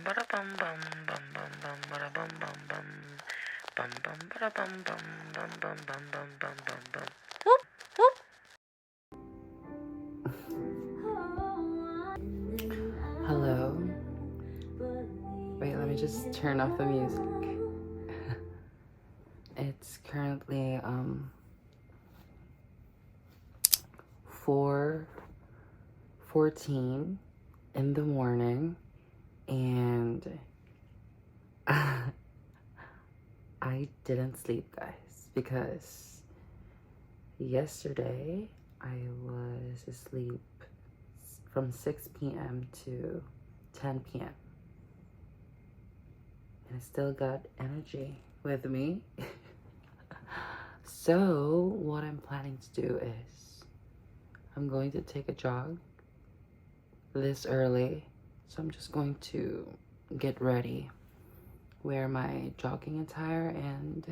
bara bum bum bum bum bum bara bum bum bum bum bum bara bum bum bum bum bum bum bum bum bum. Whoop whoop. Hello. Wait, let me just turn off the music. It's currently 4:14 in the morning, and I didn't sleep, guys, because yesterday I was asleep from 6 p.m. to 10 p.m. and I still got energy with me. So what I'm planning to do is I'm going to take a jog this early. So I'm just going to get ready, wear my jogging attire, and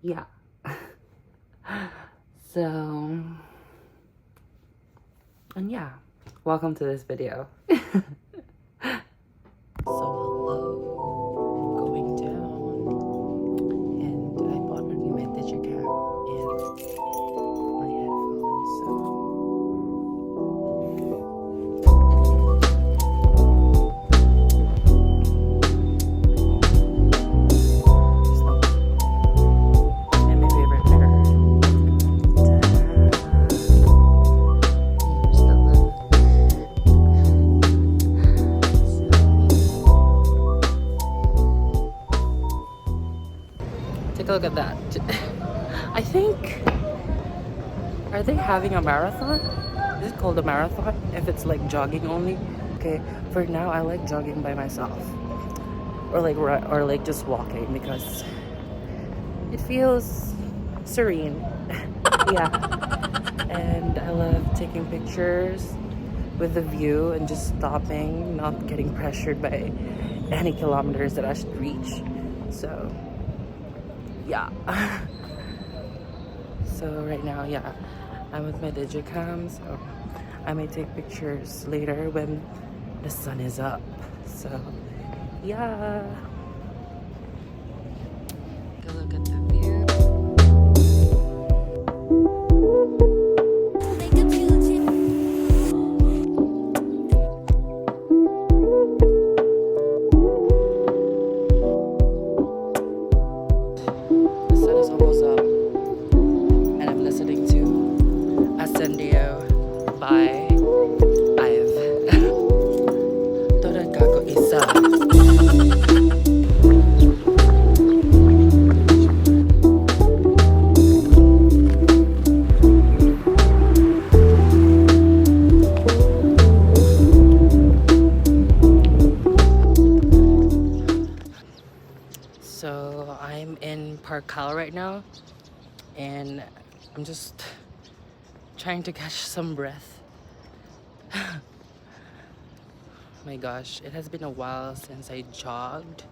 yeah. So, and yeah, welcome to this video. So hello, going down, and I bought a new digicam and my headphones, so and my favorite mirror. Here's the look. Take a look at that. I think, are they having a marathon? Is it called a marathon if it's like jogging only? Okay, for now I like jogging by myself, or like just walking, because it feels serene. Yeah, and I love taking pictures with the view and just stopping, not getting pressured by any kilometers that I should reach. So yeah. So right now, yeah, I'm with my digicam, so I may take pictures later when the sun is up. So yeah, take a look at the view. The sun is almost up, and I'm listening to Ascendio by Ive. Toda kako isa. So I'm in Parkal right now, and I'm just trying to catch some breath. My gosh, it has been a while since I jogged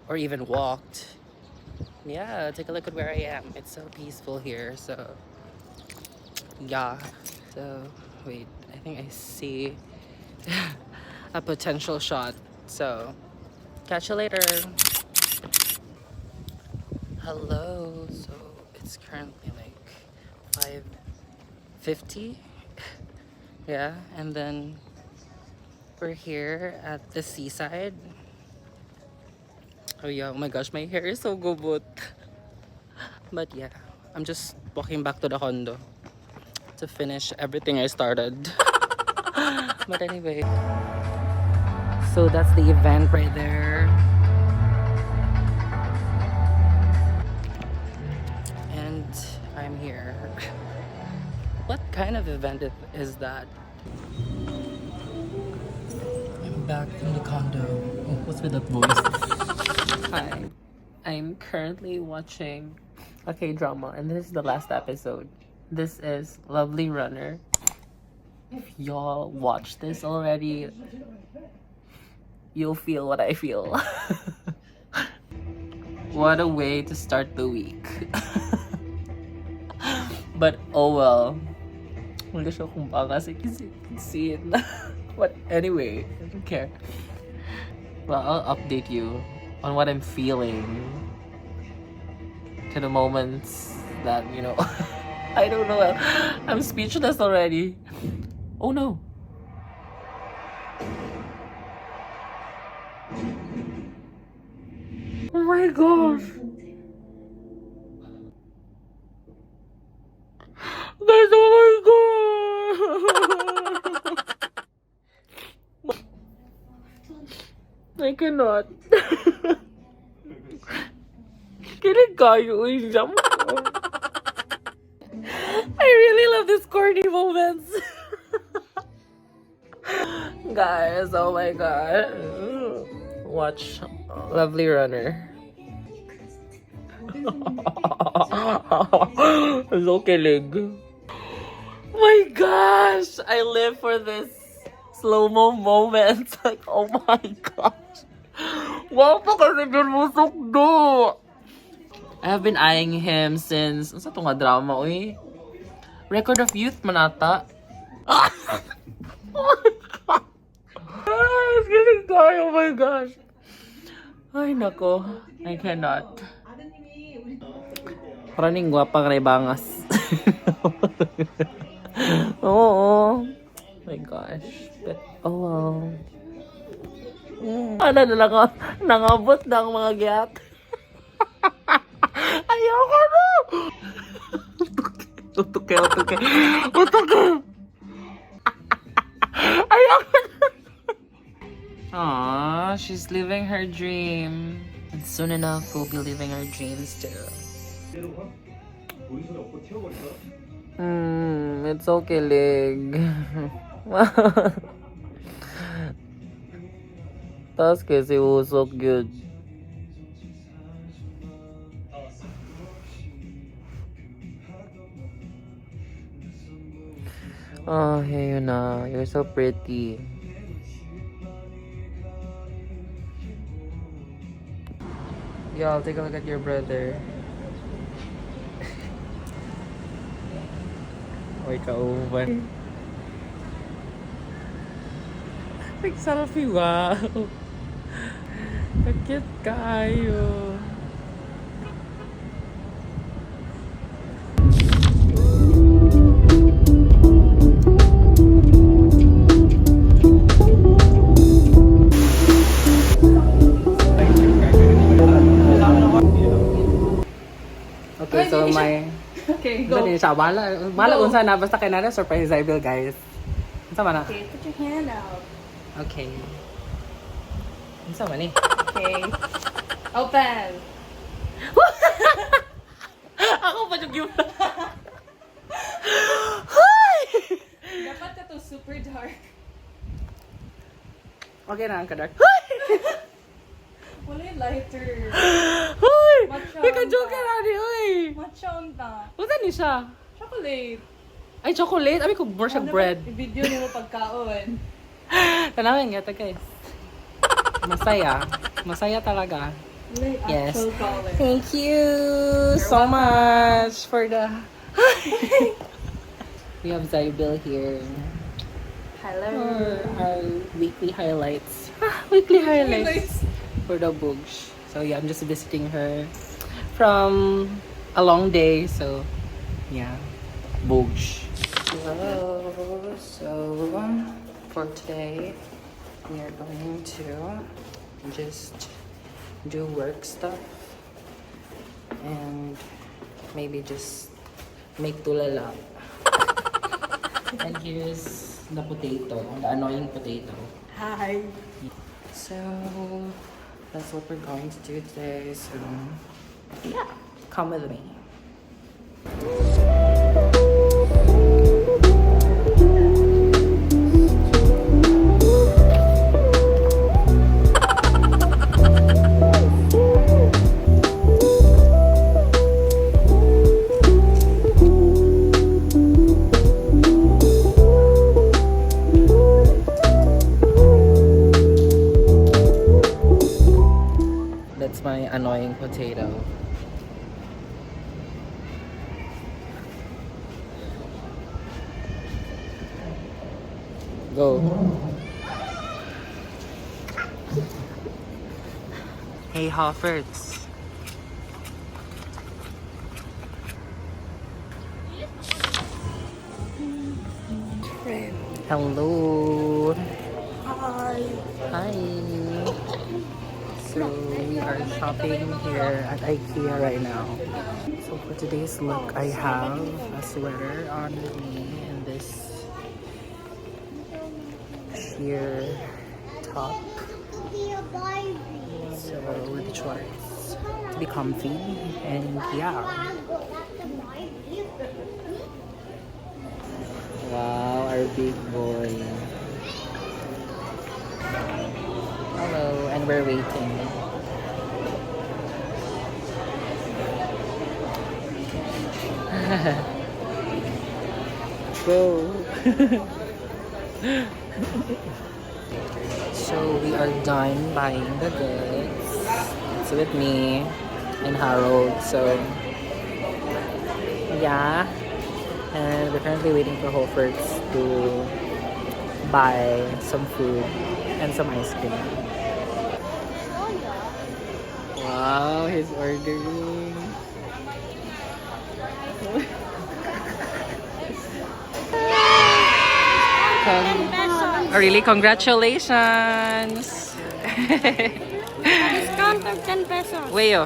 or even walked. Yeah, take a look at where I am. It's so peaceful here. So yeah. So wait, I think I see a potential shot. So catch you later. Hello. So it's currently like 5:50. Yeah, and then we're here at the seaside. Oh yeah, oh my gosh, my hair is so gubot. But yeah, I'm just walking back to the condo to finish everything I started. But anyway, so that's the event right there. And I'm here. What kind of event is that? I'm back in the condo. Oh, what's with that voice? Hi. I'm currently watching a K-drama, and this is the last episode. This is Lovely Runner. If y'all watch this already, you'll feel what I feel. What a way to start the week. But oh well. Wala siya kung baka kasi you can see it na. But anyway, I don't care. Well, I'll update you on what I'm feeling to the moments that, you know, I don't know. I'm speechless already. Oh no. Oh my gosh. Guys, oh my god. I cannot. Kilig kayo, jump. I really love these corny moments. Guys, oh my god. Watch Lovely Runner. So kilig. My gosh! I live for this slow-mo moment. Like, oh my gosh. Wow pa kasi binusok do. I have been eyeing him since, ano sa ito nga drama, uy? Record of Youth manata. Oh my god. It's getting tired, oh my gosh. Ay, nako. I cannot. Paraning gwapang rebangas. Oo. Oh my gosh. But, oh well. Ano na lang ako, nangabot ng mga gyat. Ayoko na! Utuke. Ayoko na! Aww, she's living her dream. And soon enough, we'll be living our dreams too. It's okay, leg. Tas kasi usok good. Oh, hey, Yuna. You're so pretty. Yeah, I'll take a look at your brother. Oy, kauban. Nag-selfie, wow. Kakit kayo. Okay, so my... Okay, go. Dali siya, bala kung saan na. Basta kay nana, surprise I will, guys. Ano man na? Okay, put your hand out. Okay. Ano man eh? Okay. Open. Ako pa yung gift. Dapat ka to super dark. Okay na, ang kadark. Wala yung lighter. Hoy! Matcha May ka-joke unta. na ni, oy! Matcha unta. Wala ni siya. Chocolate. Ay, chocolate. Abi ko, more siyang bread. I-video niyo mo pagkaon. Tanawin nga ito, guys. Masaya. Masaya talaga. Wala yung Yes. actual color. Thank you so much for the... We have Zybil here. Hello. For our weekly highlights. Weekly highlights for the Boogs. So yeah, I'm just visiting her from a long day. So yeah, Boogs. Hello. So for today, we are going to just do work stuff and maybe just make tulala. And here's the potato, the annoying potato. Hi. So that's what we're going to do today. So yeah, come with me. That's my annoying potato. Go. Hey, Hofferts. Hello. Hi. Hi. So we are shopping here at IKEA right now. So for today's look, I have a sweater on me and this sheer top. So with shorts to be comfy and yeah. Wow, our big boy. Hello, and we're waiting. Go. So we are done buying the goods. It's with me and Harold. So yeah, and we're currently waiting for Hofferts to buy some food and some ice cream. Wow, he's ordering. Oh, really? Congratulations! Discount of 10 pesos. Wayo,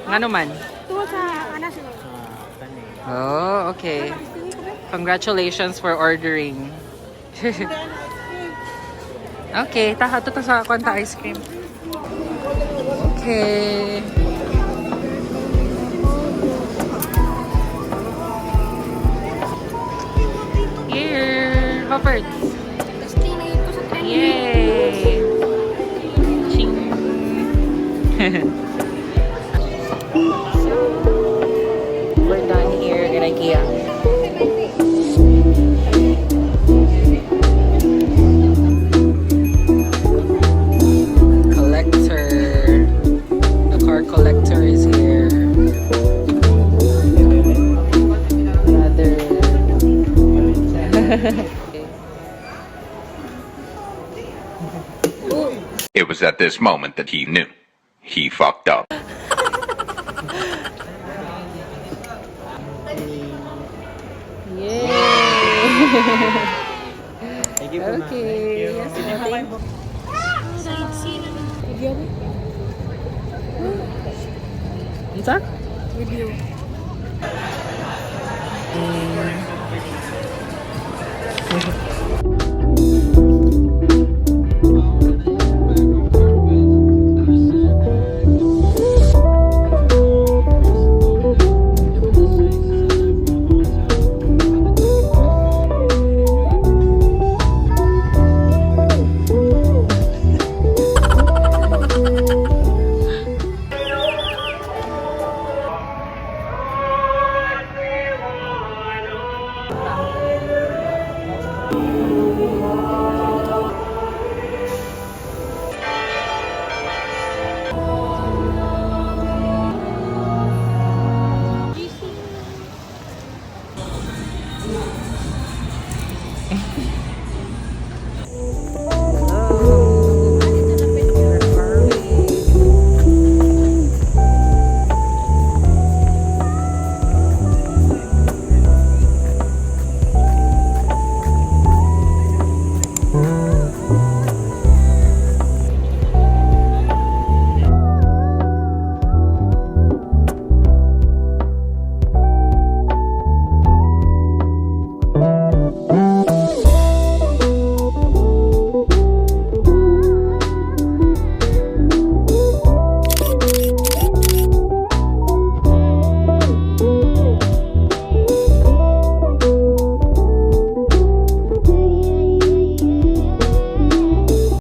ngano man? Tuwa sa anas mo. Oh, okay. Congratulations for ordering. Okay, taha to sa kwanta ice cream. Okay. Here, Hoppert. Yay! Ching. We're done here in IKEA. Collector. The car collector is here. Brother. It was at this moment that he knew. He fucked up. Yay! Okay. Yes, Isa? Review.